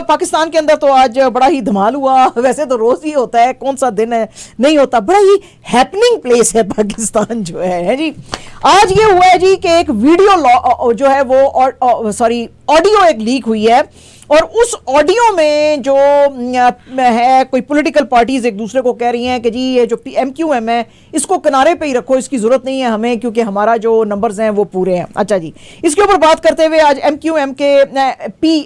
पाकिस्तान के अंदर तो आज बड़ा ही धमाल हुआ। वैसे तो रोज ही होता है, कौन सा दिन है नहीं होता, बड़ा ही हैपनिंग प्लेस है पाकिस्तान जो है जी। आज ये हुआ है जी कि एक वीडियो जो है वो ऑडियो एक लीक हुई है, और उस ऑडियो में जो है कोई पॉलिटिकल पार्टीज एक दूसरे को कह रही हैं कि जी ये जो MQM है इसको किनारे पे ही रखो, इसकी जरूरत नहीं है हमें, क्योंकि हमारा जो नंबर्स हैं वो पूरे हैं। अच्छा जी, इसके ऊपर बात करते हुए आज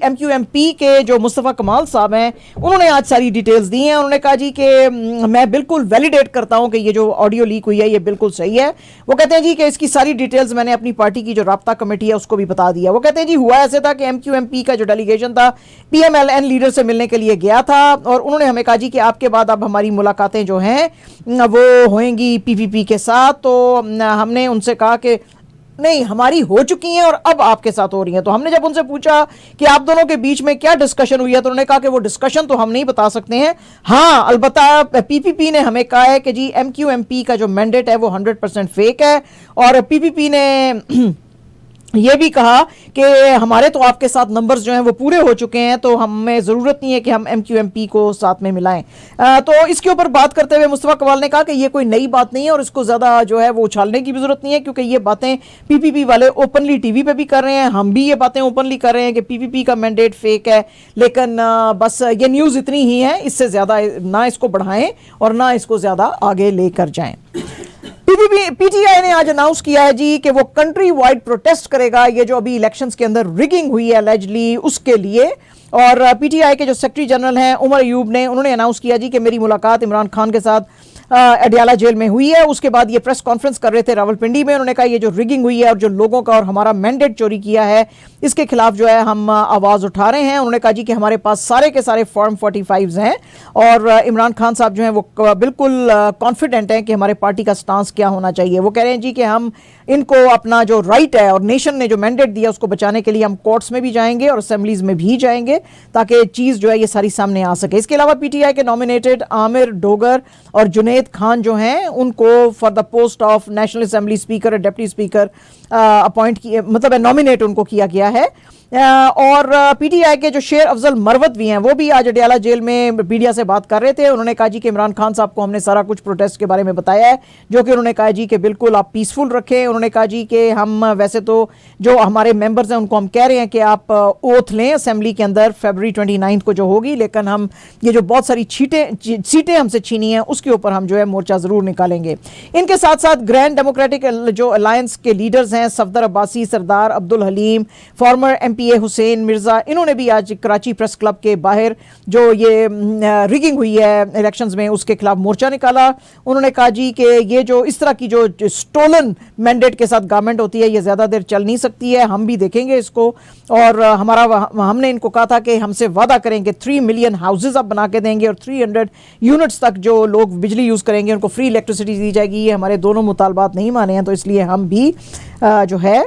MQMP के जो मुस्तफ़ा कमाल साहब हैं उन्होंने आज सारी डिटेल्स दी हैं। उन्होंने कहा जी कि मैं बिल्कुल वैलिडेट करता हूं कि ये जो ऑडियो लीक हुई है ये बिल्कुल सही है। वो कहते हैं जी कि इसकी सारी डिटेल्स मैंने अपनी पार्टी की जो राब्ता कमेटी है उसको भी बता दिया। वो कहते हैं जी हुआ ऐसे था कि MQMP का जो डेलीगेशन था PMLN लीडर से मिलने के लिए गया था, और उन्होंने हमें कहा जी कि आपके बाद अब हमारी मुलाकातें जो हैं वो होंगी PPP के साथ। तो हमने उनसे कहा कि नहीं, हमारी हो चुकी हैं और अब आपके साथ हो रही हैं। तो हमने जब उनसे पूछा कि आप दोनों के बीच में क्या डिस्कशन हुई है, तो उन्होंने कहा कि वो डिस्कशन तो हम नहीं बता सकते हैं, हाँ अलबत्ता PPP ने हमें कहा है कि जी MQMP का जो मैंडेट है वो 100% फेक है, और PPP ने ये भी कहा कि हमारे तो आपके साथ नंबर्स जो हैं वो पूरे हो चुके हैं, तो हमें ज़रूरत नहीं है कि हम MQMP को साथ में मिलाएं। तो इसके ऊपर बात करते हुए मुस्तफ़ा कमाल ने कहा कि ये कोई नई बात नहीं है और इसको ज़्यादा जो है वो उछालने की भी ज़रूरत नहीं है, क्योंकि ये बातें PPP वाले ओपनली TV पे भी कर रहे हैं, हम भी ये बातें ओपनली कर रहे हैं कि PPP का मैंडेट फेक है। लेकिन बस ये न्यूज़ इतनी ही है, इससे ज़्यादा ना इसको बढ़ाएं और ना इसको ज़्यादा आगे लेकर जाएं। PTI ने आज अनाउंस किया है जी कि वो कंट्री वाइड प्रोटेस्ट करेगा ये जो अभी इलेक्शंस के अंदर रिगिंग हुई है अलेजली उसके लिए। और PTI के जो सेक्रेटरी जनरल हैं उमर अयूब ने उन्होंने अनाउंस किया जी कि मेरी मुलाकात इमरान खान के साथ अडियाला जेल में हुई है। उसके बाद ये प्रेस कॉन्फ्रेंस कर रहे थे रावलपिंडी में। उन्होंने कहा ये जो रिगिंग हुई है और जो लोगों का और हमारा मैंडेट चोरी किया है इसके खिलाफ जो है हम आवाज़ उठा रहे हैं। उन्होंने कहा जी कि हमारे पास सारे के सारे फॉर्म 45 हैं, और इमरान खान साहब जो हैं वो बिल्कुल कॉन्फिडेंट हैं कि हमारे पार्टी का स्टांस क्या होना चाहिए। वो कह रहे हैं जी कि हम इनको अपना जो राइट है और नेशन ने जो मैंडेट दिया उसको बचाने के लिए हम कोर्ट्स में भी जाएंगे और असेंबलीज में भी जाएंगे, ताकि चीज़ जो है ये सारी सामने आ सके। इसके अलावा PTI के नॉमिनेटेड आमिर डोगर और जुनेद खान जो हैं उनको for the post of national assembly speaker और डिप्टी स्पीकर अपॉइंट किए, मतलब नॉमिनेट उनको किया गया है। और PTI के जो शेर अफजल मरवत भी हैं वो भी आज अडियाला जेल में मीडिया से बात कर रहे थे। उन्होंने कहा जी कि इमरान खान साहब को हमने सारा कुछ प्रोटेस्ट के बारे में बताया है, जो कि उन्होंने कहा जी कि बिल्कुल आप पीसफुल रखें। उन्होंने कहा जी कि हम वैसे तो जो हमारे मेंबर्स हैं उनको हम कह रहे हैं कि आप ओथ लें असेंबली के अंदर February 29 को जो होगी, लेकिन हम ये जो बहुत सारी सीटें हमसे छीनी हैं उसके ऊपर हम जो है मोर्चा ज़रूर निकालेंगे। इनके साथ साथ ग्रैंड डेमोक्रेटिक जो अलायंस के लीडर्स हैं सफदर अब्बासी, सरदार अब्दुल हलीम, फॉर्मर MPA हुसैन मिर्ज़ा, इन्होंने भी आज कराची प्रेस क्लब के बाहर जो ये रिगिंग हुई है इलेक्शंस में उसके खिलाफ मोर्चा निकाला। उन्होंने कहा जी कि ये जो इस तरह की जो स्टोलन मैंडेट के साथ गवर्नमेंट होती है ये ज़्यादा देर चल नहीं सकती है, हम भी देखेंगे इसको। और हमने इनको कहा था कि हमसे वादा करें कि 3 मिलियन हाउसेज अब बना के देंगे और 300 यूनिट्स तक जो लोग बिजली यूज़ करेंगे उनको फ्री इलेक्ट्रिसिटी दी जाएगी। ये हमारे दोनों मुतालबात नहीं माने हैं, तो इसलिए हम भी जो है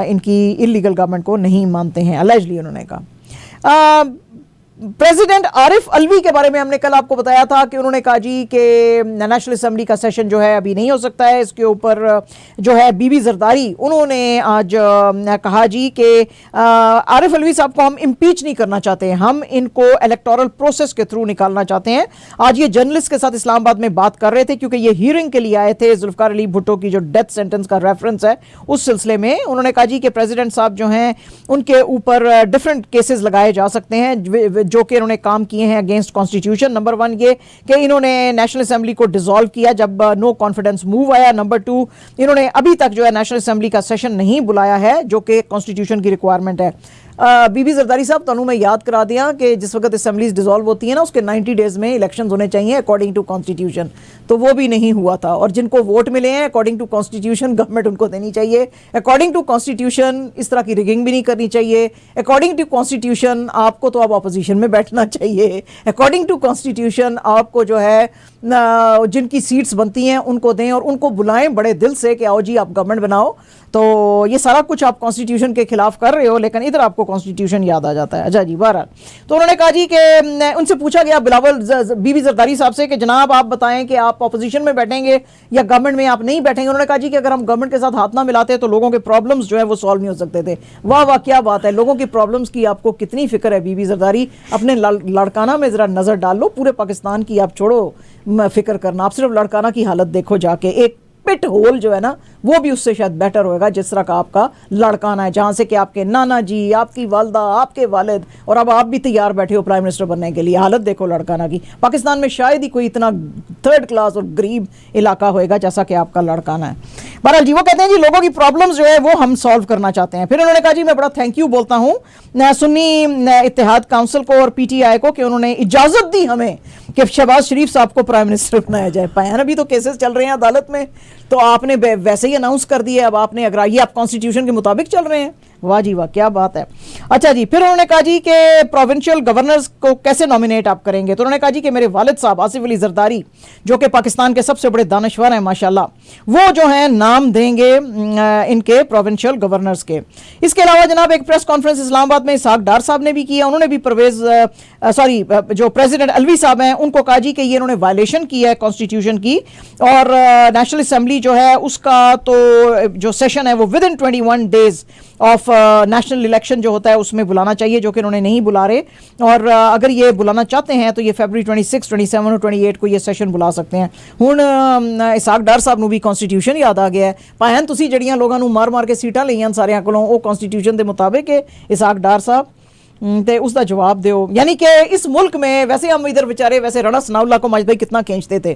इनकी इलीगल गवर्नमेंट को नहीं मानते हैं, अलेजली उन्होंने कहा। प्रेसिडेंट आरिफ अलवी के बारे में हमने कल आपको बताया था कि उन्होंने कहा जी कि नेशनल असेंबली का सेशन जो है अभी नहीं हो सकता है। इसके ऊपर जो है बीबी जरदारी उन्होंने आज कहा जी कि आरिफ अलवी साहब को हम इम्पीच नहीं करना चाहते, हम इनको इलेक्टोरल प्रोसेस के थ्रू निकालना चाहते हैं। आज ये जर्नलिस्ट के साथ इस्लामाबाद में बात कर रहे थे, क्योंकि ये हियरिंग के लिए आए थे जुल्फकार अली भुट्टो की जो डेथ सेंटेंस का रेफरेंस है उस सिलसिले में। उन्होंने कहा जी कि प्रेसिडेंट साहब जो हैं उनके ऊपर डिफरेंट केसेस लगाए जा सकते हैं जो कि इन्होंने काम किए हैं अगेंस्ट कॉन्स्टिट्यूशन। नंबर 1 ये कि इन्होंने नेशनल असेंबली को डिसॉल्व किया जब नो कॉन्फिडेंस मूव आया। नंबर 2 इन्होंने अभी तक जो है नेशनल असेंबली का सेशन नहीं बुलाया है, जो कि कॉन्स्टिट्यूशन की रिक्वायरमेंट है। बीबी जरदारी साहब, तनु मैं याद करा दिया कि जिस वक्त असेंबलीज डिसॉल्व होती है ना उसके 90 डेज में इलेक्शन होने चाहिए अकॉर्डिंग टू कॉन्स्टिट्यूशन, तो वो भी नहीं हुआ था। और जिनको वोट मिले हैं अकॉर्डिंग टू कॉन्स्टिट्यूशन गवर्नमेंट उनको देनी चाहिए। अकॉर्डिंग टू कॉन्स्टिट्यूशन इस तरह की रिगिंग भी नहीं करनी चाहिए। अकॉर्डिंग टू कॉन्स्टिट्यूशन आपको तो अब अपोजिशन में बैठना चाहिए। अकॉर्डिंग टू कॉन्स्टिट्यूशन आपको जो है जिनकी सीट्स बनती हैं उनको दें और उनको बुलाएं बड़े दिल से कि आओ जी आप गवर्नमेंट बनाओ। तो ये सारा कुछ आप कॉन्स्टिट्यूशन के खिलाफ कर रहे हो, लेकिन इधर आपको कॉन्स्टिट्यूशन याद आ जाता है। अच्छा जी, बहरहाल तो उन्होंने कहा जी कि उनसे पूछा गया बिलावल बीबी जरदारी साहब से कि जनाब आप बताएं कि आप अपोजिशन में बैठेंगे या गवर्नमेंट में आप नहीं बैठेंगे। उन्होंने कहा जी कि अगर हम गवर्नमेंट के साथ हाथ ना मिलाते तो लोगों के प्रॉब्लम्स जो है वो सॉल्व नहीं हो सकते थे। वाह वाह, क्या बात है, लोगों की प्रॉब्लम्स की आपको कितनी फिक्र है बीबी जरदारी। अपने लड़काना में जरा नजर डाल लो, पूरे पाकिस्तान की आप छोड़ो फिक्र करना, आप सिर्फ लड़काना की हालत देखो जाके। एक पिट होल जो है ना वो भी उससे शायद बेटर होएगा जिस तरह का आपका लड़काना है, जहां से कि आपके नाना जी, आपकी वालदा, आपके वालिद और अब आप भी तैयार बैठे हो प्राइम मिनिस्टर बनने के लिए। हालत देखो लड़काना की। पाकिस्तान में शायद ही कोई इतना थर्ड क्लास और गरीब इलाका होएगा जैसा कि आपका लड़काना है। बहरहाल जी वो कहते हैं जी लोगों की प्रॉब्लम्स जो है वो हम सॉल्व करना चाहते हैं। फिर उन्होंने कहा जी मैं बड़ा थैंक यू बोलता हूँ सुन्नी इत्तेहाद काउंसिल को और पीटीआई को कि उन्होंने इजाजत दी हमें कि शहबाज शरीफ साहब को प्राइम मिनिस्टर बनाया जाए। पाया अभी तो केसेस चल रहे हैं अदालत में, तो आपने वैसे ही अनाउंस कर दिया, अब आपने अगर ये आप कॉन्स्टिट्यूशन के मुताबिक चल रहे हैं। वाह जी वाह, क्या बात है। अच्छा जी, फिर उन्होंने कहा जी कि प्रोविंशियल गवर्नर्स को कैसे नॉमिनेट आप करेंगे। तो उन्होंने कहा जी कि मेरे वालिद साहब आसिफ अली जरदारी जो कि पाकिस्तान के सबसे बड़े दानश्वर हैं माशाल्लाह, वो जो हैं नाम देंगे इनके प्रोविंशियल गवर्नर्स के। इसके अलावा जनाब एक प्रेस कॉन्फ्रेंस इस्लामाबाद में इसहाक डार साहब ने भी किया। उन्होंने भी जो प्रेसिडेंट अलवी साहब हैं उनको कहा जी कि ये इन्होंने वायलेशन की है कॉन्स्टिट्यूशन की, और नेशनल असेंबली जो है उसका तो जो सेशन है वो with in 21 days of national election जो होता है उसमें बुलाना चाहिए, जो कि उन्होंने नहीं बुला रहे। और अगर ये बुलाना चाहते हैं तो ये फरवरी 26, 27 और 28 को ये सेशन बुला सकते हैं। हुण इसहाक डार साहब ਨੂੰ भी कॉन्स्टिट्यूशन याद आ गया है। भाएं तुसी जड़ियां लोगों ਨੂੰ मार के सीटां लईयां सारियां कोलों, ਉਹ कॉन्स्टिट्यूशन के मुताबिक है इसहाक डार साहब ते उसका जवाब दो। यानी कि इस मुल्क में वैसे हम इधर बेचारे वैसे राणा सनाउल्लाह को माजिद भाई कितना खींचते थे,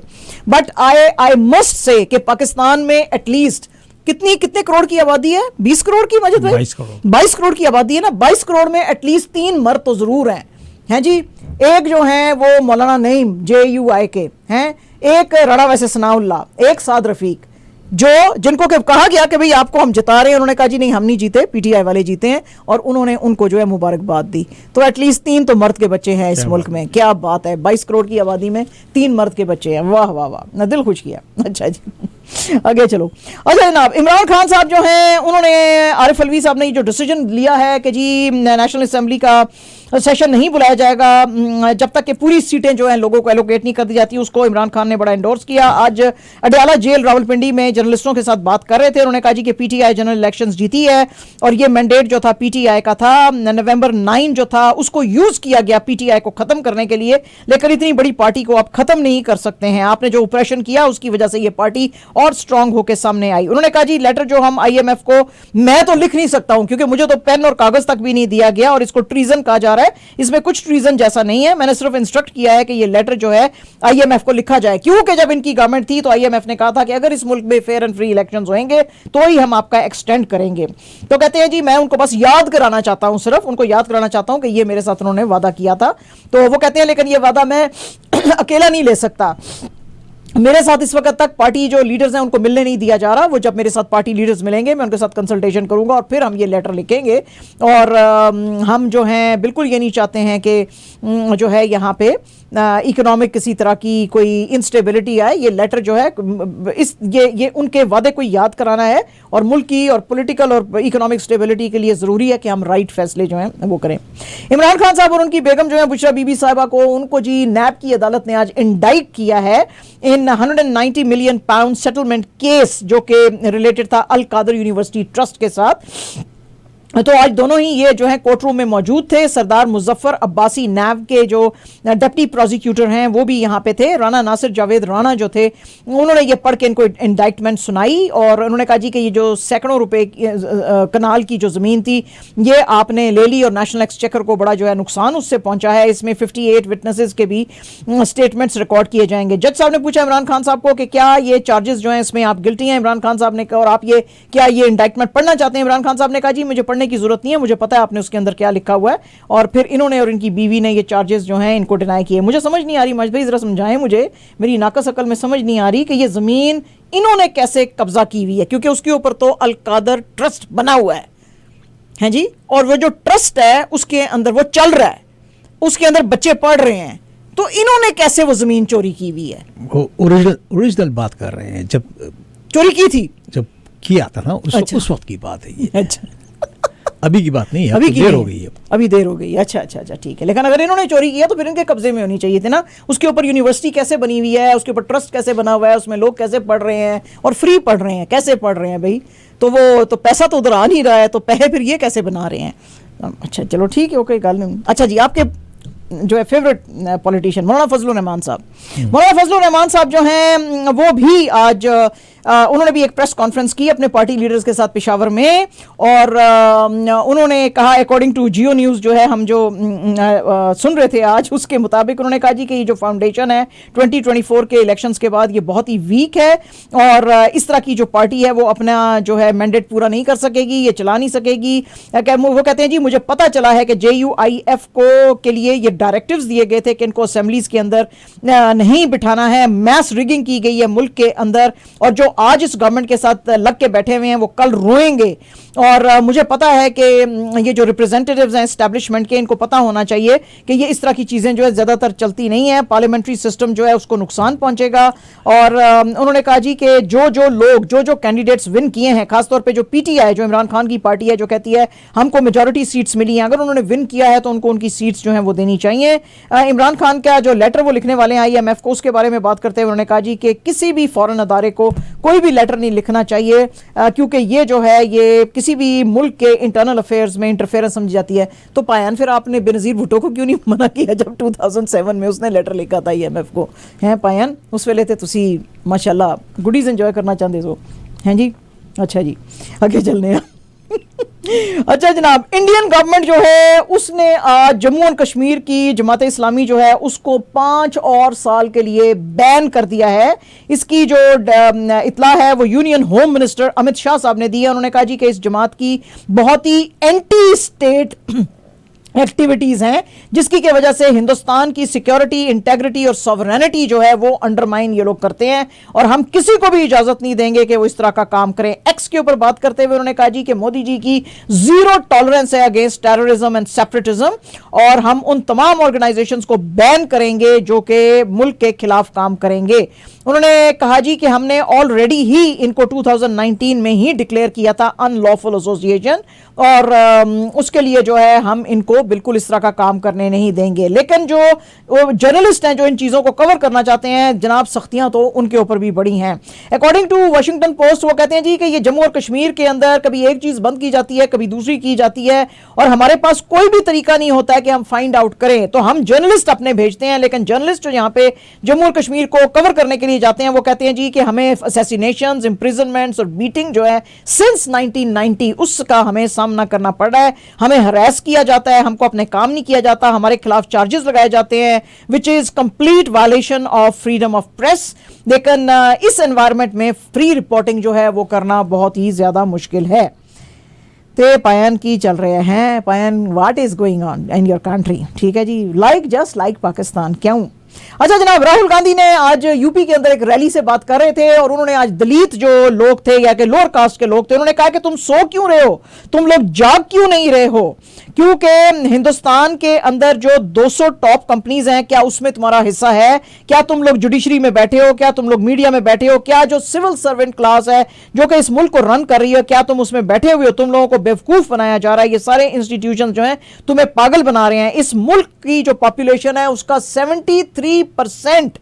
बट आई मस्ट से कि पाकिस्तान में एटलीस्ट कितने करोड़ की आबादी है? 20 करोड़ की माजिद भाई, 22 करोड़ की आबादी है ना। 22 करोड़ में एटलीस्ट 3 मर्द तो जरूर हैं जी। एक जो है वो मौलाना नईम JUI के हैं, एक राणा वैसे सनाउल्लाह, एक साद रफीक, जो जिनको कहा गया कि भाई आपको हम जिता रहे हैं, उन्होंने कहा जी नहीं हम नहीं जीते, पीटीआई वाले जीते हैं, और उन्होंने उनको जो है मुबारकबाद दी। तो एटलीस्ट 3 तो मर्द के बच्चे हैं इस मुल्क में। क्या बात है, 22 करोड़ की आबादी में 3 मर्द के बच्चे हैं। वाह वाह वाह, ना दिल खुश किया। अच्छा जी आगे चलो। अच्छा जनाब इमरान खान साहब जो हैं उन्होंने आरिफ अलवी साहब ने जो डिसीजन लिया है कि जी नेशनल असेंबली का सेशन नहीं बुलाया जाएगा जब तक कि पूरी सीटें जो हैं लोगों को एलोकेट नहीं कर दी जाती, उसको इमरान खान ने बड़ा एंडोर्स किया। आज अडयाला जेल रावलपिंडी में जर्नलिस्टों के साथ बात कर रहे थे। उन्होंने कहा जी कि पीटीआई जनरल इलेक्शंस जीती है और ये मैंडेट जो था पीटीआई का था, नवंबर 9 जो था उसको यूज किया गया पीटीआई को खत्म करने के लिए, लेकिन इतनी बड़ी पार्टी को आप खत्म नहीं कर सकते हैं। आपने जो ऑपरेशन किया उसकी वजह से ये पार्टी और स्ट्रांग होकर सामने आई। उन्होंने कहा जी लेटर जो हम IMF को, मैं तो लिख नहीं सकता हूं क्योंकि मुझे तो पेन और कागज तक भी नहीं दिया गया और इसको ट्रीजन कहा जा रहा है। इसमें कुछ ट्रीजन जैसा नहीं है, मैंने सिर्फ इंस्ट्रक्ट किया है कि ये लेटर जो है IMF को लिखा जाए, क्योंकि जब इनकी गवर्नमेंट थी तो IMF ने कहा था कि अगर इस मुल्क में फेयर एंड फ्री इलेक्शंस होंगे तो ही हम आपका एक्सटेंड करेंगे। तो कहते हैं जी मैं उनको बस याद कराना चाहता हूं, सिर्फ उनको याद कराना चाहता हूं कि ये मेरे साथ उन्होंने वादा किया था। तो वो कहते हैं लेकिन ये वादा मैं अकेला नहीं ले सकता, मेरे साथ इस वक्त तक पार्टी जो लीडर्स हैं उनको मिलने नहीं दिया जा रहा। वो जब मेरे साथ पार्टी लीडर्स मिलेंगे मैं उनके साथ कंसल्टेशन करूंगा और फिर हम ये लेटर लिखेंगे। और हम जो हैं बिल्कुल ये नहीं चाहते हैं कि जो है यहाँ पे इकोनॉमिक किसी तरह की कोई इंस्टेबिलिटी आए। ये लेटर जो है ये उनके वादे को याद कराना है और मुल्क की और पॉलिटिकल और इकोनॉमिक स्टेबिलिटी के लिए ज़रूरी है कि हम राइट फैसले जो हैं वो करें। इमरान खान साहब और उनकी बेगम जो है बुशरा बीबी साहिबा को, उनको जी नैब की अदालत ने आज इंडाइट किया है इन 190 मिलियन पाउंड सेटलमेंट केस जो कि रिलेटेड था अल कादर यूनिवर्सिटी ट्रस्ट के साथ। तो आज दोनों ही ये जो है कोर्ट रूम में मौजूद थे। सरदार मुजफ्फर अब्बासी नैब के जो डिप्टी प्रोसिक्यूटर हैं वो भी यहाँ पे थे। राणा नासिर जावेद राणा जो थे उन्होंने ये पढ़ के इनको इंडाइटमेंट सुनाई और उन्होंने कहा जी कि ये जो सैकड़ों रुपए कनाल की जो ज़मीन थी ये आपने ले ली और नेशनल एक्सचेकर को बड़ा जो है नुकसान उससे पहुंचा है। इसमें 58 विटनेसेस के भी स्टेटमेंट्स रिकॉर्ड किए जाएंगे। जज साहब ने पूछा इमरान खान साहब को कि क्या ये चार्जेस जो हैं इसमें आप गिल्टी हैं। इमरान खान साहब ने कहा और आप ये क्या ये इंडाइटमेंट पढ़ना चाहते हैं। इमरान खान साहब ने कहा जी मुझे पढ़ने की जरूरत नहीं है, मुझे पता है आपने उसके अंदर क्या लिखा हुआ है। और फिर इन्होंने और इनकी बीवी ने ये चार्जेस जो हैं इनको डिनाई किए। मुझे समझ नहीं आ रही मजद भाई जरा समझाएं मुझे, मेरी नाकस अकल में समझ नहीं आ रही कि ये जमीन इन्होंने कैसे कब्जा की हुई है, क्योंकि उसके ऊपर तो अल कादर ट्रस्ट बना हुआ है हैं जी, और वो जो ट्रस्ट है उसके अंदर वो चल रहा है, उसके अंदर बच्चे पढ़ रहे हैं, तो इन्होंने कैसे वो जमीन चोरी की हुई है? वो ओरिजिनल बात कर रहे हैं, जब चोरी की थी, जब किया था ना उस वक्त की बात है ये। अच्छा, अभी की बात नहीं है, अभी देर हो गई है, अभी देर हो गई। अच्छा अच्छा अच्छा, ठीक है। लेकिन अगर इन्होंने चोरी किया तो फिर इनके कब्जे में होनी चाहिए थी ना। उसके ऊपर यूनिवर्सिटी कैसे बनी हुई है, उसके ऊपर ट्रस्ट कैसे बना हुआ है, उसमें लोग कैसे पढ़ रहे हैं और फ्री पढ़ रहे हैं, कैसे पढ़ रहे हैं भाई? तो वो तो पैसा तो उधर आ नहीं रहा है, तो पैसे फिर ये कैसे बना रहे हैं? अच्छा चलो ठीक है, ओके, गल नहीं। अच्छा जी, आपके जो है फेवरेट पॉलिटिशियन मौलाना फजलुर रहमान साहब, मौलाना फजलुर रहमान साहब जो हैं वो भी आज उन्होंने भी एक प्रेस कॉन्फ्रेंस की अपने पार्टी लीडर्स के साथ पेशावर में, और उन्होंने कहा, अकॉर्डिंग टू जियो न्यूज़ जो है हम जो सुन रहे थे आज, उसके मुताबिक उन्होंने कहा जी कि ये जो फाउंडेशन है 2024 के इलेक्शंस के बाद ये बहुत ही वीक है और इस तरह की जो पार्टी है वो अपना जो है मैंडेट पूरा नहीं कर सकेगी, ये चला नहीं सकेगी। वो कहते हैं जी मुझे पता चला है कि JUIF को के लिए ये डायरेक्टिव्स दिए गए थे कि इनको असेंबलीज के अंदर नहीं बिठाना है, मैस रिगिंग की गई है मुल्क के अंदर, और जो आज इस गवर्नमेंट के साथ लग के बैठे हुए हैं वो कल रोएंगे। और मुझे पता है कि ये जो रिप्रेजेंटेटिव्स हैं एस्टैब्लिशमेंट के, इनको पता होना चाहिए कि ये इस तरह की चीज़ें जो है ज़्यादातर चलती नहीं है, पार्लियामेंट्री सिस्टम जो है उसको नुकसान पहुंचेगा। और उन्होंने कहा जी कि जो लोग जो कैंडिडेट्स विन किए हैं, खासतौर पे जो PTI जो इमरान खान की पार्टी है, जो कहती है हमको मेजॉरिटी सीट्स मिली हैं, अगर उन्होंने विन किया है तो उनको उनकी सीट्स जो हैं वो देनी चाहिए। इमरान खान का जो लेटर वो लिखने वाले हैं IMF को, उसके बारे में बात करते हुए उन्होंने कहा जी कि किसी भी फॉरेन अदारे को कोई भी लेटर नहीं लिखना चाहिए, क्योंकि ये जो है ये किसी भी मुल्क के इंटरनल अफेयर्स में इंटरफेरेंस समझी जाती है। तो पायन फिर आपने बेनज़ीर भुट्टो को क्यों नहीं मना किया जब 2007 में उसने लेटर लिखा था IMF को? हैं पायन, उस वेले ते तुसी माशाल्लाह गुडीज एंजॉय करना चाहते हो, हैं जी? अच्छा जी, आगे चलने हैं। अच्छा जनाब, इंडियन गवर्नमेंट जो है उसने आज जम्मू एंड कश्मीर की जमात इस्लामी जो है उसको 5 और साल के लिए बैन कर दिया है। इसकी जो इतला है वो union home minister Amit Shah साहब ने दी है। उन्होंने कहा जी कि इस जमात की बहुत ही एंटी स्टेट एक्टिविटीज हैं जिसकी के वजह से हिंदुस्तान की सिक्योरिटी, इंटेग्रिटी और सॉवरेनिटी जो है वो अंडरमाइन ये लोग करते हैं, और हम किसी को भी इजाजत नहीं देंगे कि वो इस तरह का काम करें। एक्स के ऊपर बात करते हुए उन्होंने कहा जी कि मोदी जी की जीरो टॉलरेंस है अगेंस्ट टेररिज्म एंड सेपरेटिज्म, और हम उन तमाम ऑर्गेनाइजेशंस को बैन करेंगे जो कि मुल्क के खिलाफ काम करेंगे। उन्होंने कहा जी कि हमने ऑलरेडी ही इनको 2019 में ही डिक्लेयर किया था अनलॉफुल एसोसिएशन, और उसके लिए जो है हम इनको बिल्कुल इस तरह का काम करने नहीं देंगे। लेकिन जो जर्नलिस्ट हैं जो इन चीज़ों को कवर करना चाहते हैं जनाब, सख्तियां तो उनके ऊपर भी बड़ी हैं। अकॉर्डिंग टू वाशिंगटन पोस्ट वो कहते हैं जी कि ये जम्मू और कश्मीर के अंदर कभी एक चीज़ बंद की जाती है, कभी दूसरी की जाती है, और हमारे पास कोई भी तरीका नहीं होता है कि हम फाइंड आउट करें। तो हम जर्नलिस्ट अपने भेजते हैं, लेकिन जर्नलिस्ट जो यहाँ पे जम्मू और कश्मीर को कवर करने के लिए जाते हैं वो कहते हैं जी कि हमें असैसिनेशंस, इंप्रिजनमेंट्स और बीटिंग जो है सिंस 1990 उसका हमें सामना करना पड़ रहा है। हमें हरास किया जाता है, हमको अपने काम नहीं किया जाता, हमारे खिलाफ चार्जेस लगाए जाते हैं which is complete violation of freedom of press. लेकिन इस एनवायरनमेंट में फ्री रिपोर्टिंग जो है वो करना बहुत ही ज्यादा मुश्किल है। ते पायन की चल रहे हैं, पायन what is going on in your country? ठीक है जी, लाइक जस्ट लाइक पाकिस्तान, क्यों? अच्छा जनाब, राहुल गांधी ने आज यूपी के अंदर एक रैली से बात कर रहे थे, और उन्होंने आज दलित जो लोग थे या कि लोअर कास्ट के लोग थे, उन्होंने कहा कि तुम सो क्यों रहे हो, तुम लोग जाग क्यों नहीं रहे हो? क्योंकि हिंदुस्तान के अंदर जो 200 टॉप कंपनीज हैं, क्या उसमें तुम्हारा हिस्सा है? क्या तुम लोग जुडिशरी में बैठे हो? क्या तुम लोग मीडिया में बैठे हो? क्या जो सिविल सर्वेंट क्लास है जो कि इस मुल्क को रन कर रही है, क्या तुम उसमें बैठे हुए हो? तुम लोगों को बेवकूफ बनाया जा रहा है। ये सारे इंस्टीट्यूशन जो हैं तुम्हें पागल बना रहे हैं। इस मुल्क की जो पॉपुलेशन है उसका 73%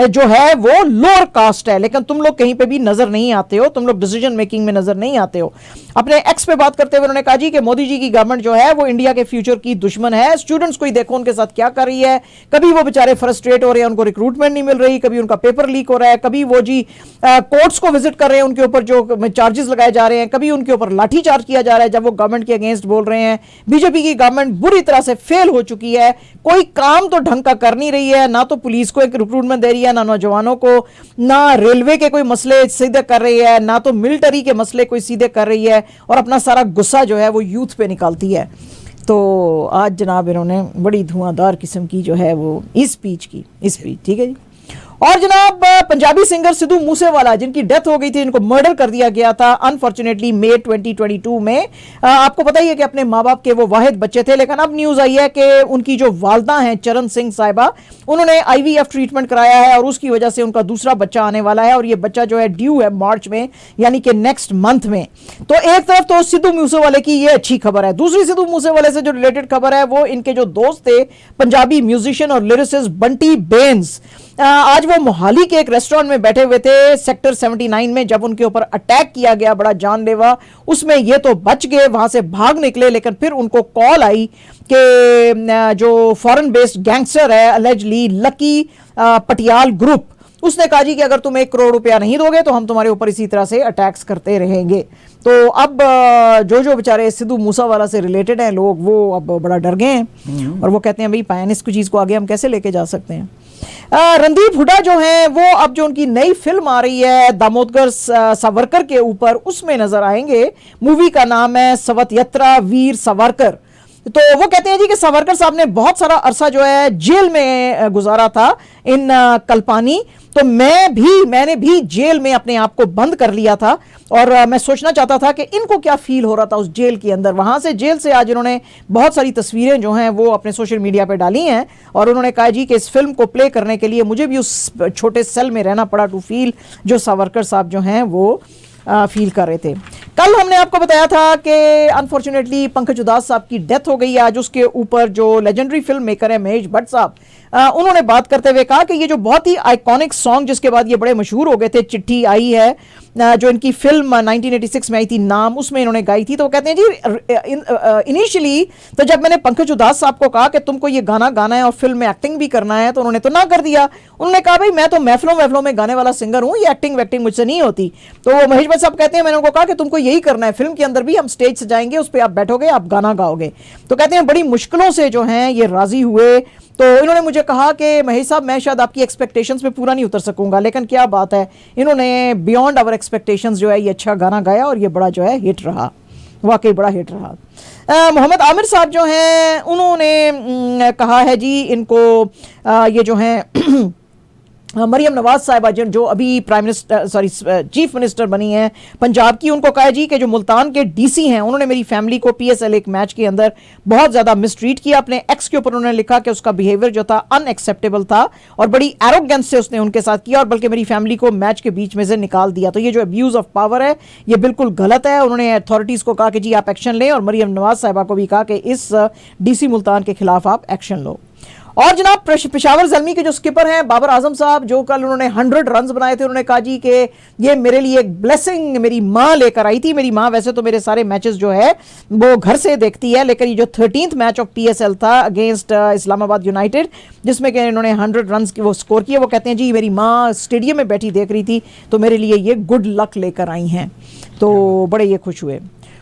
जो है वो लोअर कास्ट है, लेकिन तुम लोग कहीं पे भी नजर नहीं आते हो, तुम लोग डिसीजन मेकिंग में नजर नहीं आते हो। अपने एक्स पे बात करते हुए उन्होंने कहा जी कि मोदी जी की गवर्नमेंट जो है वो इंडिया के फ्यूचर की दुश्मन है। स्टूडेंट्स को ही देखो उनके साथ क्या कर रही है, कभी वो बेचारे फ्रस्ट्रेट हो रहे हैं, उनको रिक्रूटमेंट नहीं मिल रही, कभी उनका पेपर लीक हो रहा है, कभी वो जी कोर्ट्स को विजिट कर रहे हैं, उनके ऊपर जो चार्जेस लगाए जा रहे हैं, कभी उनके ऊपर लाठी चार्ज किया जा रहा है जब वो गवर्नमेंट के अगेंस्ट बोल रहे हैं। बीजेपी की गवर्नमेंट बुरी तरह से फेल हो चुकी है, कोई काम तो ढंग का कर नहीं रही है, ना तो पुलिस को एक रिक्रूटमेंट दे रही है, ना नौजवानों को, ना रेलवे के कोई मसले सीधे कर रही है, ना तो मिलिट्री के मसले कोई सीधे कर रही है, और अपना सारा गुस्सा जो है वो यूथ पे निकालती है। तो आज जनाब इन्होंने बड़ी धुआंधार किस्म की जो है वो स्पीच की, स्पीच, ठीक है जी। और जनाब पंजाबी सिंगर सिद्धू मूसेवाला जिनकी डेथ हो गई थी, जिनको मर्डर कर दिया गया था अनफॉर्चुनेटली मई 2022 में। आपको पता ही है कि अपने माँ बाप के वो वाहिद बच्चे थे, लेकिन अब न्यूज आई है कि उनकी जो वालदा हैं चरण सिंह साहिबा, उन्होंने IVF ट्रीटमेंट कराया है और उसकी वजह से उनका दूसरा बच्चा आने वाला है और ये बच्चा जो है ड्यू है मार्च में, यानी कि नेक्स्ट मंथ में। तो एक तरफ तो सिद्धू मूसेवाले की ये अच्छी खबर है, दूसरी सिद्धू मूसेवाले से जो रिलेटेड खबर है वो इनके जो दोस्त थे पंजाबी म्यूजिशियन और लिरिसिस्ट बंटी बेंस, आज वो मोहाली के एक रेस्टोरेंट में बैठे हुए थे सेक्टर 79 में, जब उनके ऊपर अटैक किया गया बड़ा जानलेवा, उसमें ये तो बच गए, वहां से भाग निकले, लेकिन फिर उनको कॉल आई कि जो फॉरेन बेस्ड गैंगस्टर है अलेजली लकी पटियाल ग्रुप, उसने कहा जी कि अगर तुम 1 करोड़ रुपया नहीं दोगे तो हम तुम्हारे ऊपर इसी तरह से अटैक्स करते रहेंगे। तो अब जो बेचारे सिद्धू मूसेवाला से रिलेटेड हैं लोग, वो अब बड़ा डर गए हैं और वो कहते हैं भाई पायन इसको चीज को आगे हम कैसे लेके जा सकते हैं। रणदीप हुड्डा जो हैं वो अब जो उनकी नई फिल्म आ रही है दामोदर सावरकर के ऊपर, उसमें नजर आएंगे। मूवी का नाम है सवतयत्रा वीर सावरकर। तो वो कहते हैं जी कि सावरकर साहब ने बहुत सारा अरसा जो है जेल में गुजारा था इन कल्पानी, तो मैंने भी जेल में अपने आप को बंद कर लिया था और मैं सोचना चाहता था कि इनको क्या फील हो रहा था उस जेल के अंदर। वहां से जेल से आज इन्होंने बहुत सारी तस्वीरें जो हैं वो अपने सोशल मीडिया पे डाली हैं और उन्होंने कहा जी कि इस फिल्म को प्ले करने के लिए मुझे भी उस छोटे सेल में रहना पड़ा टू फील जो सावरकर साहब जो हैं वो फील कर रहे थे। कल हमने आपको बताया था कि अनफॉर्चुनेटली पंकज उदास साहब की डेथ हो गई। आज उसके ऊपर जो लेजेंडरी फिल्म मेकर है महेश भट्ट साहब, उन्होंने बात करते हुए कहा कि ये जो बहुत ही आइकॉनिक सॉन्ग जिसके बाद ये बड़े मशहूर हो गए थे, चिट्ठी आई है, जो इनकी फिल्म 1986 में आई थी नाम, उसमें इन्होंने गाई थी। तो वो कहते हैं जी इनिशियली तो जब मैंने पंकज उदास साहब को कहा कि तुमको ये गाना गाना है और फिल्म में एक्टिंग भी करना है, तो उन्होंने तो ना कर दिया। उन्होंने कहा भाई मैं तो महफिलों में गाने वाला सिंगर हूँ, ये एक्टिंग वैक्टिंग मुझसे नहीं होती। तो वो महेश भट्ट साहब कहते हैं मैंने उनको कहा कि तुमको यही करना है, फिल्म के अंदर भी हम स्टेज सजाएंगे, उस पर आप बैठोगे, आप गाना गाओगे। तो कहते हैं बड़ी मुश्किलों से जो हैं ये राजी हुए। तो इन्होंने मुझे कहा कि महेश साहब मैं शायद आपकी एक्सपेक्टेशंस पे पूरा नहीं उतर सकूंगा, लेकिन क्या बात है, इन्होंने बियॉन्ड आवर एक्सपेक्टेशंस जो है ये अच्छा गाना गाया और ये बड़ा जो है हिट रहा, वाकई बड़ा हिट रहा। मोहम्मद आमिर साहब जो हैं उन्होंने कहा है जी इनको ये जो हैं मरियम नवाज साहिबा जो अभी चीफ मिनिस्टर बनी हैं पंजाब की, उनको कहा जी कि जो मुल्तान के DC हैं उन्होंने मेरी फैमिली को PSL एक मैच के अंदर बहुत ज़्यादा मिसट्रीट किया। अपने एक्स के ऊपर उन्होंने लिखा कि उसका बिहेवियर जो था अनएक्सेप्टेबल था और बड़ी एरोगेंस से उसने उनके साथ किया और बल्कि मेरी फैमिली को मैच के बीच में से निकाल दिया। तो ये जो अब्यूज़ ऑफ पावर है ये बिल्कुल गलत है। उन्होंने अथॉरिटीज़ को कहा कि जी आप एक्शन लें और मरियम नवाज साहिबा को भी कहा कि इस DC मुल्तान के खिलाफ आप एक्शन लो। और जनाब पेशावर ज़ल्मी के जो स्किपर हैं बाबर आजम साहब, जो कल उन्होंने 100 रन बनाए थे, उन्होंने कहा जी कि ये मेरे लिए एक ब्लेसिंग मेरी माँ लेकर आई थी। मेरी माँ वैसे तो मेरे सारे मैचेस जो है वो घर से देखती है, लेकिन ये जो 13th मैच ऑफ PSL था अगेंस्ट इस्लामाबाद यूनाइटेड जिसमें कि इन्होंने 100 रन की वो स्कोर किया, वो कहते हैं जी मेरी माँ स्टेडियम में बैठी देख रही थी तो मेरे लिए ये गुड लक लेकर आई हैं, तो बड़े ये खुश हुए।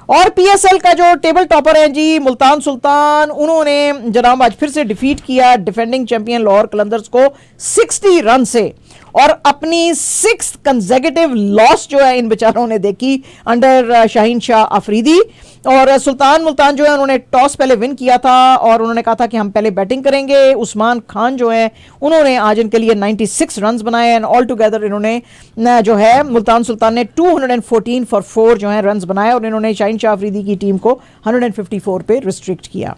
और PSL का जो टेबल टॉपर है जी मुल्तान सुल्तान, उन्होंने जनाब आज फिर से डिफीट किया डिफेंडिंग चैंपियन लाहौर कलंदर्स को 60 रन से और अपनी 6th कंसेक्यूटिव लॉस जो है इन बेचारों ने देखी अंडर शाहीन शाह अफरीदी। और सुल्तान मुल्तान जो है उन्होंने टॉस पहले विन किया था और उन्होंने कहा था कि हम पहले बैटिंग करेंगे। उस्मान खान जो है उन्होंने आज इनके लिए 96 रन बनाए एंड ऑल टुगेदर इन्होंने जो है मुल्तान सुल्तान ने 214 फॉर 4 जो है रन बनाए और इन्होंने शाहीन शाह अफरीदी की टीम को 154 पे रिस्ट्रिक्ट किया।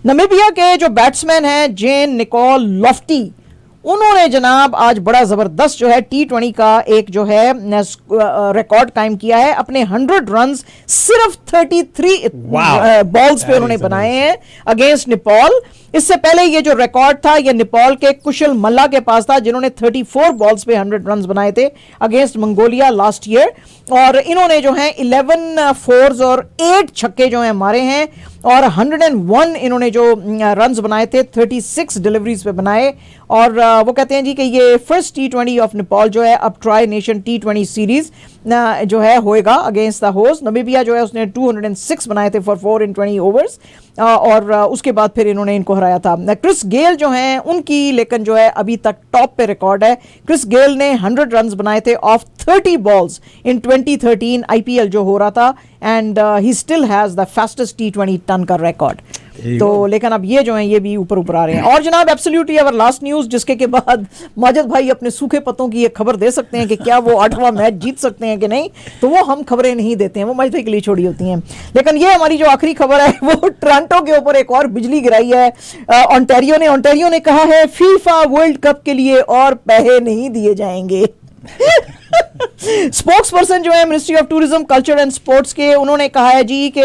नमीबिया के जो बैट्समैन हैं जेन निकोल लॉफ्टी, उन्होंने जनाब आज बड़ा जबरदस्त जो है T20 का एक जो है रिकॉर्ड कायम किया है। अपने 100 रन सिर्फ 33 बॉल्स पे उन्होंने बनाए हैं अगेंस्ट नेपाल। इससे पहले ये जो रिकॉर्ड था ये नेपाल के कुशल मल्ला के पास था जिन्होंने 34 बॉल्स पे 100 रन बनाए थे अगेंस्ट मंगोलिया लास्ट ईयर। और इन्होंने जो है 11 फोर्स और 8 छक्के जो हैं मारे हैं और 101 इन्होंने जो रन्स बनाए थे 36 डिलीवरीज पे बनाए। और वो कहते हैं जी कि ये फर्स्ट T20 ऑफ नेपाल जो है अब ट्राई नेशन T20 सीरीज जो है होएगा अगेंस्ट द होस्ट। नमीबिया जो है उसने 206 बनाए थे फॉर 4 in 20 ओवर्स और उसके बाद फिर इन्होंने इनको हराया था। क्रिस गेल जो हैं उनकी लेकिन जो है अभी तक टॉप पे रिकॉर्ड है। क्रिस गेल ने 100 रन बनाए थे ऑफ 30 बॉल्स इन 2013 IPL जो हो रहा था and he still has the fastest T20 ton का रिकॉर्ड। तो लेकिन अब ये जो है ये भी ऊपर ऊपर आ रहे हैं। और जनाब एब्सोल्युटली अवर लास्ट न्यूज, जिसके के बाद माजिद भाई अपने सूखे पत्तों की ये खबर दे सकते हैं कि क्या वो 8वां मैच जीत सकते हैं कि नहीं, तो वो हम खबरें नहीं देते हैं, वो माजिद भाई के लिए छोड़ी होती हैं। लेकिन ये हमारी जो आखिरी खबर है वो टोरंटो के ऊपर एक और बिजली गिराई है ओंटारियो ने कहा है फीफा वर्ल्ड कप के लिए और पैसे नहीं दिए जाएंगे। स्पोक्स पर्सन जो है ministry of tourism culture and sports के, उन्होंने कहा है जी कि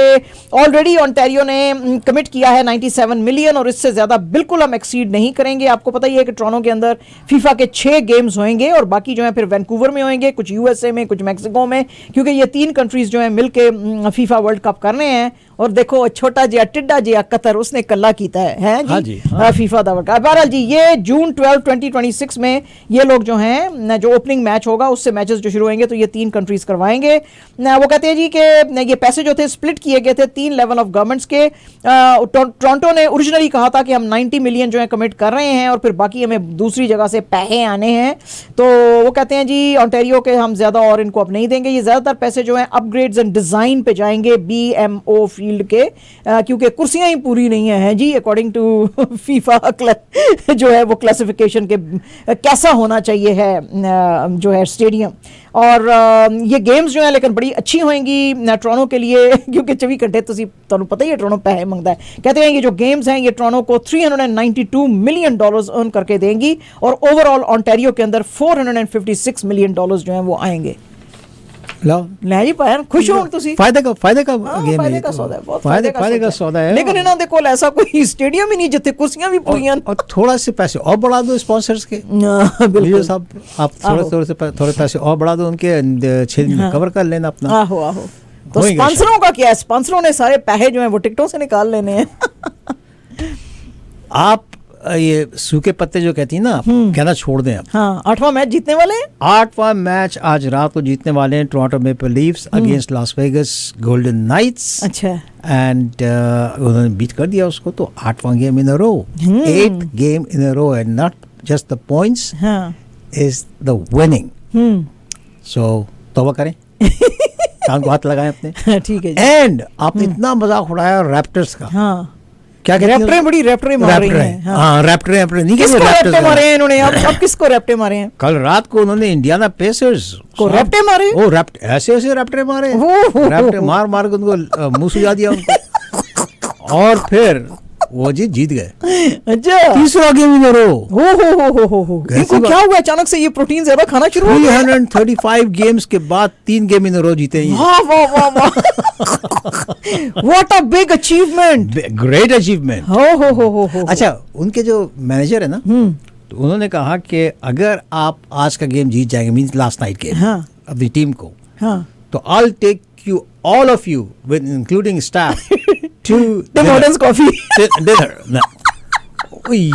ऑलरेडी ओंटारियो ने कमिट किया है 97 मिलियन और इससे ज्यादा बिल्कुल हम एक्सीड नहीं करेंगे। आपको पता ही है कि टोरंटो के अंदर फीफा के 6 गेम्स होंगे और बाकी जो है फिर वैंकूवर में होंगे, कुछ यूएसए में, कुछ मैक्सिको में, क्योंकि ये 3 कंट्रीज जो है मिलके फीफा वर्ल्ड कप कर रहे हैं। और देखो छोटा जिया टिड्डा जिया कतर उसने कल्ला कीता है जी, हाँ जी, हाँ। फीफा दा वर्ल्ड कप। बहरहाल जी ये जून 12 2026 में ये लोग जो हैं जो ओपनिंग मैच होगा उससे मैचेस जो शुरू होंगे तो ये 3 कंट्रीज करवाएंगे। वो कहते हैं जी कि ये पैसे जो थे स्प्लिट किए गए थे 3 लेवल ऑफ गवर्नमेंट्स के। टोरंटो ने ओरिजिनली कहा था कि हम 90 मिलियन जो है कमिट कर रहे हैं और फिर बाकी हमें दूसरी जगह से पैसे आने हैं। तो वो कहते हैं जी ओंटारियो के हम ज्यादा और इनको अब नहीं देंगे, ये ज्यादातर पैसे जो है अपग्रेड्स एंड डिजाइन पे जाएंगे BMO फील्ड के, क्योंकि कुर्सियां ही पूरी नहीं है जी अकॉर्डिंग टू फीफा जो है वो क्लासिफिकेशन के कैसा होना चाहिए है जो है स्टेडियम। और ये गेम्स जो है लेकिन बड़ी अच्छी होंगी टोरंटो के लिए, क्योंकि 24 घंटे तुम पता ही है टोरंटो पैसे मांगता है। कहते हैं ये जो गेम्स हैं ये टोरंटो को $392 मिलियन अर्न करके देंगी और ओवरऑल ओंटारियो के अंदर $456 मिलियन जो हैं वो आएंगे। ਲੈ ਜੀ ਭਾਈ खुश हो ਤੁਸੀਂ फायदे का गेम है, फायदे का सौदा है, बहुत फायदे का सौदा है। लेकिन इन्हों दे कोल ऐसा कोई स्टेडियम ही नहीं जिथे कुर्सियां भी पूरियां और थोड़ा से पैसे और बढ़ा दो स्पॉन्सर्स के। बिल्कुल साहब आप थोड़े पैसे और बढ़ा दो उनके, 6 दिन कवर कर लेना अपना। आहो तो स्पॉन्सरों का क्या है, स्पॉन्सरों ने सारे पैसे जो है वो टिकटों से निकाल लेने हैं। आप ये सूखे पत्ते जो कहती है ना कहना छोड़ दें अब। हाँ 8वां मैच जीतने वाले हैं। 8वां मैच आज रात को जीतने वाले हैं Toronto Maple Leafs against Las Vegas Golden Knights. अच्छा एंड उन्होंने बीट कर दिया उसको, तो 8वां game in a row, 8th game in a row, and not just the points is the winning. So तौबा करें, कान को हाथ लगाएं अपने। ठीक है। एंड आपने इतना मजाक उड़ाया रैप्टर्स का। हाँ क्या रैप्टरें बड़ी रैप्टरें मार रही हैं। हाँ रैप्टरें नहीं, किसको रैप्टे मारे हैं इन्होंने? अब किसको रैप्टे मारे हैं? कल रात को उन्होंने इंडियाना पेसर्स को रैप्टे मारे। ओ ऐसे रैप्टे मारे, रैप्टे मार के उनको मुंह सुझा दिया उनको। और फिर वो जीत गए। अच्छा 3रा गेम इन अ रो। हो इनको क्या हुआ अचानक से ये प्रोटीन ज्यादा खाना शुरू हो गया? 335 गेम्स के बाद 3 गेम इन अ रो जीते हैं। वाह वाह वाह वाह, what a big achievement, great achievement. हो। अच्छा उनके जो मैनेजर है ना, तो उन्होंने कहा कि अगर आप आज का गेम जीत जाएंगे, मींस लास्ट नाइट गेम अपनी टीम को, तो I will take you all of you with including staff to Tim Hortons coffee dinner।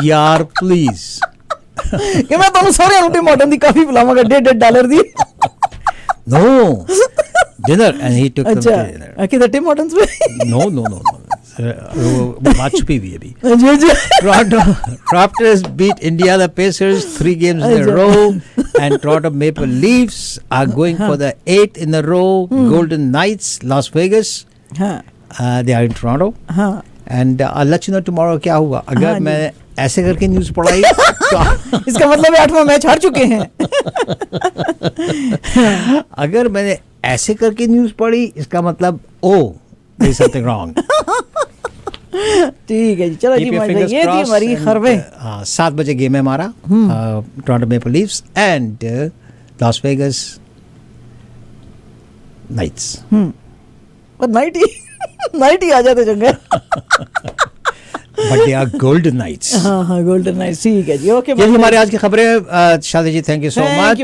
यार प्लीज कि मैं ਤੁਹਾਨੂੰ ਸਾਰਿਆਂ ਨੂੰ Tim Hortons the coffee ਪਿਲਾਵਾਂਗਾ $1.5 the. No dinner and he took them to dinner। अच्छा कि Tim Hortons में no बात छुपी हुई है अभी। Toronto Raptors beat Indiana Pacers 3 games in a row and Toronto Maple Leafs are going for the 8th in a row। Golden Knights Las Vegas, they are in Toronto and I'll let you know tomorrow क्या हुआ। अगर मैं ऐसे करके news पढ़ाई तो इसका मतलब 8वां मैच हार चुके हैं। अगर मैंने ऐसे करके न्यूज़ पढ़ी इसका मतलब there is something wrong। ठीक है जी, चलो जी ये थी हमारी खबरें। 7 बजे गेम है हमारा Toronto Maple Leafs and Las Vegas Knights. और नाइट ही आ जाते चंगा। But they are Golden Knights. हाँ गोल्डन नाइट्स। ठीक है जी, ओके। ये हमारे आज की खबरें। शादी जी थैंक यू सो मच।